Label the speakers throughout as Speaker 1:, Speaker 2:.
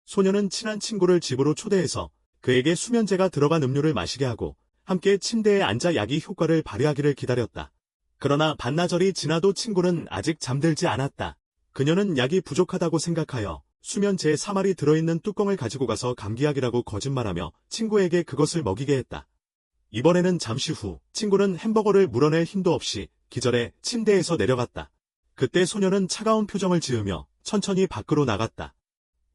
Speaker 1: 소녀는 친한 친구를 집으로 초대해서 그에게 수면제가 들어간 음료를 마시게 하고 함께 침대에 앉아 약이 효과를 발휘하기를 기다렸다. 그러나 반나절이 지나도 친구는 아직 잠들지 않았다. 그녀는 약이 부족하다고 생각하여 수면제에 사말이 들어있는 뚜껑을 가지고 가서 감기약이라고 거짓말하며 친구에게 그것을 먹이게 했다. 이번에는 잠시 후 친구는 햄버거를 물어낼 힘도 없이 기절해 침대에서 내려갔다. 그때 소녀는 차가운 표정을 지으며 천천히 밖으로 나갔다.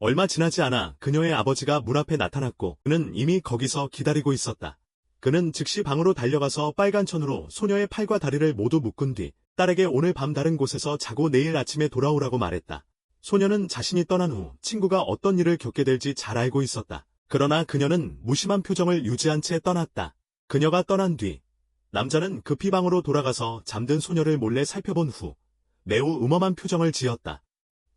Speaker 1: 얼마 지나지 않아 그녀의 아버지가 문 앞에 나타났고 그는 이미 거기서 기다리고 있었다. 그는 즉시 방으로 달려가서 빨간 천으로 소녀의 팔과 다리를 모두 묶은 뒤 딸에게 오늘 밤 다른 곳에서 자고 내일 아침에 돌아오라고 말했다. 소녀는 자신이 떠난 후 친구가 어떤 일을 겪게 될지 잘 알고 있었다. 그러나 그녀는 무심한 표정을 유지한 채 떠났다. 그녀가 떠난 뒤 남자는 급히 방으로 돌아가서 잠든 소녀를 몰래 살펴본 후 매우 음험한 표정을 지었다.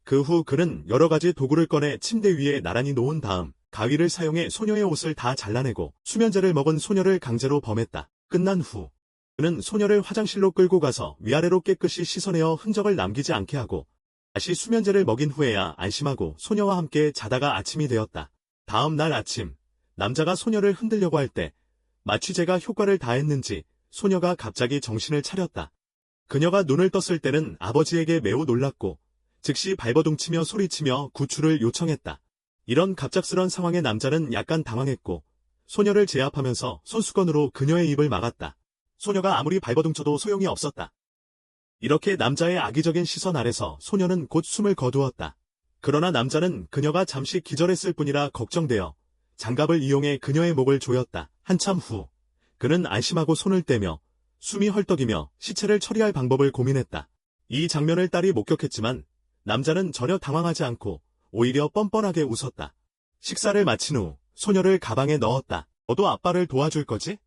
Speaker 1: 그 후 그는 여러 가지 도구를 꺼내 침대 위에 나란히 놓은 다음 가위를 사용해 소녀의 옷을 다 잘라내고 수면제를 먹은 소녀를 강제로 범했다. 끝난 후 그는 소녀를 화장실로 끌고 가서 위아래로 깨끗이 씻어내어 흔적을 남기지 않게 하고 다시 수면제를 먹인 후에야 안심하고 소녀와 함께 자다가 아침이 되었다. 다음 날 아침 남자가 소녀를 흔들려고 할 때 마취제가 효과를 다했는지 소녀가 갑자기 정신을 차렸다. 그녀가 눈을 떴을 때는 아버지에게 매우 놀랐고 즉시 발버둥치며 소리치며 구출을 요청했다. 이런 갑작스런 상황에 남자는 약간 당황했고 소녀를 제압하면서 손수건으로 그녀의 입을 막았다. 소녀가 아무리 발버둥쳐도 소용이 없었다. 이렇게 남자의 악의적인 시선 아래서 소녀는 곧 숨을 거두었다. 그러나 남자는 그녀가 잠시 기절했을 뿐이라 걱정되어 장갑을 이용해 그녀의 목을 조였다. 한참 후 그는 안심하고 손을 떼며 숨이 헐떡이며 시체를 처리할 방법을 고민했다. 이 장면을 딸이 목격했지만 남자는 전혀 당황하지 않고 오히려 뻔뻔하게 웃었다. 식사를 마친 후 소녀를 가방에 넣었다. 너도 아빠를 도와줄 거지?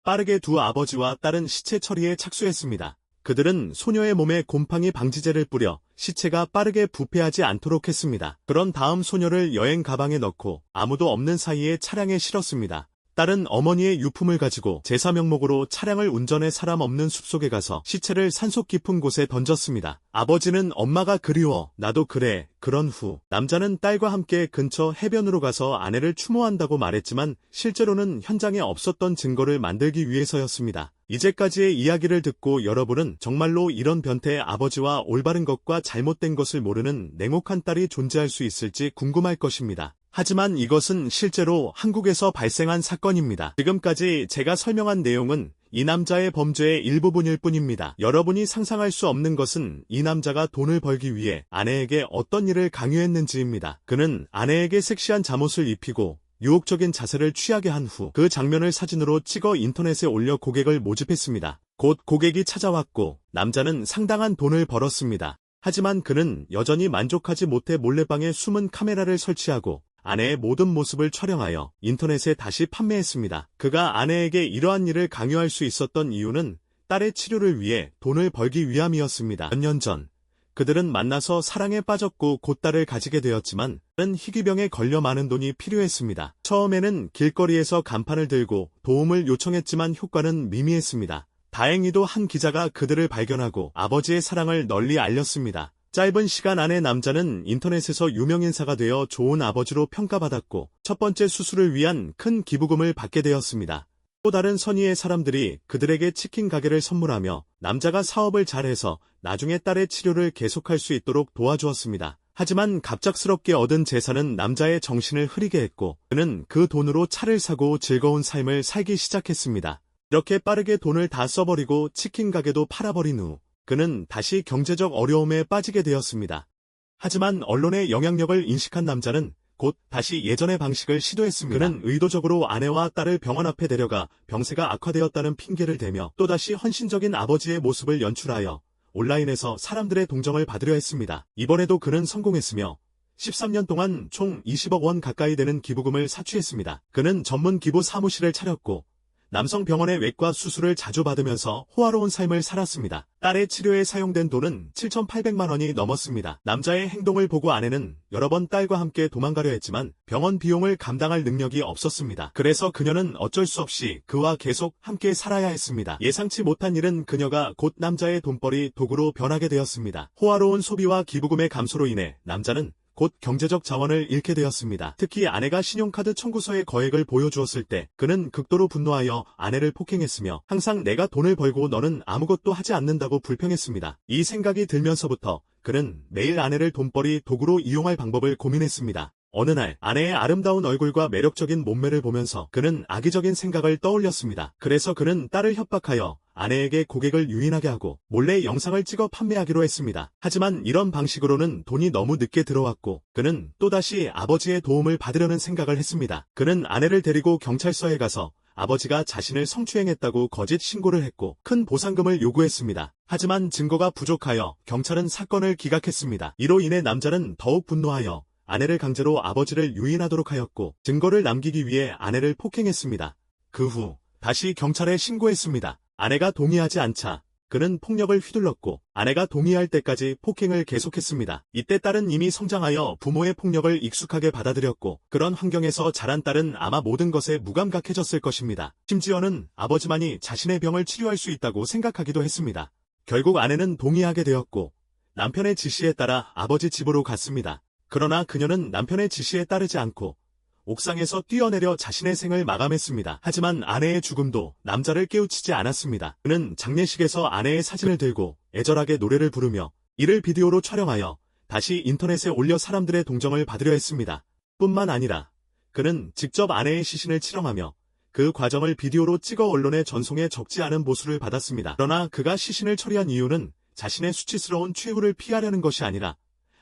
Speaker 1: 빠르게 두 아버지와 딸은 시체 처리에 착수했습니다. 그들은 소녀의 몸에 곰팡이 방지제를 뿌려 시체가 빠르게 부패하지 않도록 했습니다. 그런 다음 소녀를 여행 가방에 넣고 아무도 없는 사이에 차량에 실었습니다. 딸은 어머니의 유품을 가지고 제사 명목으로 차량을 운전해 사람 없는 숲속에 가서 시체를 산속 깊은 곳에 던졌습니다. 아버지는 엄마가 그리워, 나도 그래. 그런 후 남자는 딸과 함께 근처 해변으로 가서 아내를 추모한다고 말했지만 실제로는 현장에 없었던 증거를 만들기 위해서였습니다. 이제까지의 이야기를 듣고 여러분은 정말로 이런 변태의 아버지와 올바른 것과 잘못된 것을 모르는 냉혹한 딸이 존재할 수 있을지 궁금할 것입니다. 하지만 이것은 실제로 한국에서 발생한 사건입니다. 지금까지 제가 설명한 내용은 이 남자의 범죄의 일부분일 뿐입니다. 여러분이 상상할 수 없는 것은 이 남자가 돈을 벌기 위해 아내에게 어떤 일을 강요했는지입니다. 그는 아내에게 섹시한 잠옷을 입히고 유혹적인 자세를 취하게 한 후 그 장면을 사진으로 찍어 인터넷에 올려 고객을 모집했습니다. 곧 고객이 찾아왔고 남자는 상당한 돈을 벌었습니다. 하지만 그는 여전히 만족하지 못해 몰래방에 숨은 카메라를 설치하고 아내의 모든 모습을 촬영하여 인터넷에 다시 판매했습니다. 그가 아내에게 이러한 일을 강요할 수 있었던 이유는 딸의 치료를 위해 돈을 벌기 위함이었습니다. 몇 년 전 그들은 만나서 사랑에 빠졌고 곧 딸을 가지게 되었지만 딸은 희귀병에 걸려 많은 돈이 필요했습니다. 처음에는 길거리에서 간판을 들고 도움을 요청했지만 효과는 미미했습니다. 다행히도 한 기자가 그들을 발견하고 아버지의 사랑을 널리 알렸습니다. 짧은 시간 안에 남자는 인터넷에서 유명인사가 되어 좋은 아버지로 평가받았고 첫 번째 수술을 위한 큰 기부금을 받게 되었습니다. 또 다른 선의의 사람들이 그들에게 치킨 가게를 선물하며 남자가 사업을 잘해서 나중에 딸의 치료를 계속할 수 있도록 도와주었습니다. 하지만 갑작스럽게 얻은 재산은 남자의 정신을 흐리게 했고 그는 그 돈으로 차를 사고 즐거운 삶을 살기 시작했습니다. 이렇게 빠르게 돈을 다 써버리고 치킨 가게도 팔아버린 후 그는 다시 경제적 어려움에 빠지게 되었습니다. 하지만 언론의 영향력을 인식한 남자는 곧 다시 예전의 방식을 시도했습니다. 그는 의도적으로 아내와 딸을 병원 앞에 데려가 병세가 악화되었다는 핑계를 대며 또다시 헌신적인 아버지의 모습을 연출하여 온라인에서 사람들의 동정을 받으려 했습니다. 이번에도 그는 성공했으며 13년 동안 총 20억 원 가까이 되는 기부금을 사취했습니다. 그는 전문 기부 사무실을 차렸고 남성 병원의 외과 수술을 자주 받으면서 호화로운 삶을 살았습니다. 딸의 치료에 사용된 돈은 7,800만 원이 넘었습니다. 남자의 행동을 보고 아내는 여러 번 딸과 함께 도망가려 했지만 병원 비용을 감당할 능력이 없었습니다. 그래서 그녀는 어쩔 수 없이 그와 계속 함께 살아야 했습니다. 예상치 못한 일은 그녀가 곧 남자의 돈벌이 도구로 변하게 되었습니다. 호화로운 소비와 기부금의 감소로 인해 남자는 곧 경제적 자원을 잃게 되었습니다. 특히 아내가 신용카드 청구서에 거액을 보여주었을 때 그는 극도로 분노하여 아내를 폭행했으며 항상 내가 돈을 벌고 너는 아무것도 하지 않는다고 불평했습니다. 이 생각이 들면서부터 그는 매일 아내를 돈벌이 도구로 이용할 방법을 고민했습니다. 어느 날 아내의 아름다운 얼굴과 매력적인 몸매를 보면서 그는 악의적인 생각을 떠올렸습니다. 그래서 그는 딸을 협박하여 아내에게 고객을 유인하게 하고 몰래 영상을 찍어 판매하기로 했습니다. 하지만 이런 방식으로는 돈이 너무 늦게 들어왔고 그는 또다시 아버지의 도움을 받으려는 생각을 했습니다. 그는 아내를 데리고 경찰서에 가서 아버지가 자신을 성추행했다고 거짓 신고를 했고 큰 보상금을 요구했습니다. 하지만 증거가 부족하여 경찰은 사건을 기각했습니다. 이로 인해 남자는 더욱 분노하여 아내를 강제로 아버지를 유인하도록 하였고 증거를 남기기 위해 아내를 폭행했습니다. 그 후 다시 경찰에 신고했습니다. 아내가 동의하지 않자 그는 폭력을 휘둘렀고 아내가 동의할 때까지 폭행을 계속했습니다. 이때 딸은 이미 성장하여 부모의 폭력을 익숙하게 받아들였고 그런 환경에서 자란 딸은 아마 모든 것에 무감각해졌을 것입니다. 심지어는 아버지만이 자신의 병을 치료할 수 있다고 생각하기도 했습니다. 결국 아내는 동의하게 되었고 남편의 지시에 따라 아버지 집으로 갔습니다. 그러나 그녀는 남편의 지시에 따르지 않고 옥상에서 뛰어내려 자신의 생을 마감했습니다. 하지만 아내의 죽음도 남자를 깨우치지 않았습니다. 그는 장례식에서 아내의 사진을 들고 애절하게 노래를 부르며 이를 비디오로 촬영하여 다시 인터넷에 올려 사람들의 동정을 받으려 했습니다. 뿐만 아니라 그는 직접 아내의 시신을 칠형하며 그 과정을 비디오로 찍어 언론에 전송해 적지 않은 보수를 받았습니다. 그러나 그가 시신을 처리한 이유는 자신의 수치스러운 최후를 피하려는 것이 아니라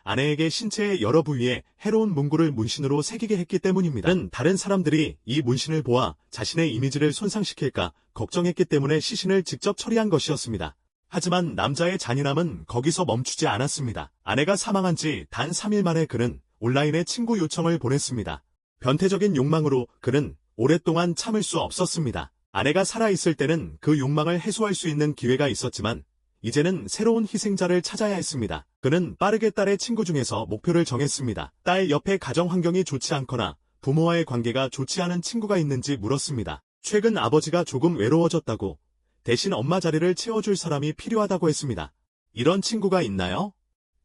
Speaker 1: 아내에게 신체의 여러 부위에 해로운 문구를 문신으로 새기게 했기 때문입니다. 그는 다른 사람들이 이 문신을 보아 자신의 이미지를 손상시킬까 걱정했기 때문에 시신을 직접 처리한 것이었습니다. 하지만 남자의 잔인함은 거기서 멈추지 않았습니다. 아내가 사망한 지 단 3일 만에 그는 온라인에 친구 요청을 보냈습니다. 변태적인 욕망으로 그는 오랫동안 참을 수 없었습니다. 아내가 살아있을 때는 그 욕망을 해소할 수 있는 기회가 있었지만 이제는 새로운 희생자를 찾아야 했습니다. 그는 빠르게 딸의 친구 중에서 목표를 정했습니다. 딸 옆에 가정 환경이 좋지 않거나 부모와의 관계가 좋지 않은 친구가 있는지 물었습니다. 최근 아버지가 조금 외로워졌다고 대신 엄마 자리를 채워줄 사람이 필요하다고 했습니다. 이런 친구가 있나요?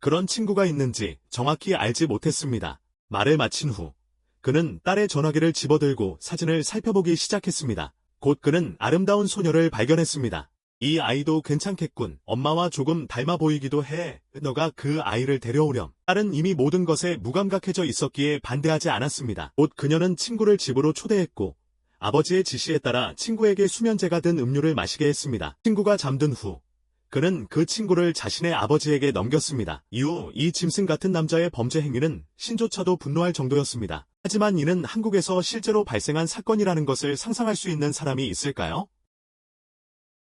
Speaker 1: 그런 친구가 있는지 정확히 알지 못했습니다. 말을 마친 후 그는 딸의 전화기를 집어들고 사진을 살펴보기 시작했습니다. 곧 그는 아름다운 소녀를 발견했습니다. 이 아이도 괜찮겠군. 엄마와 조금 닮아 보이기도 해. 너가 그 아이를 데려오렴. 딸은 이미 모든 것에 무감각해져 있었기에 반대하지 않았습니다. 곧 그녀는 친구를 집으로 초대했고 아버지의 지시에 따라 친구에게 수면제가 든 음료를 마시게 했습니다. 친구가 잠든 후 그는 그 친구를 자신의 아버지에게 넘겼습니다. 이후 이 짐승 같은 남자의 범죄 행위는 신조차도 분노할 정도였습니다. 하지만 이는 한국에서 실제로 발생한 사건이라는 것을 상상할 수 있는 사람이 있을까요?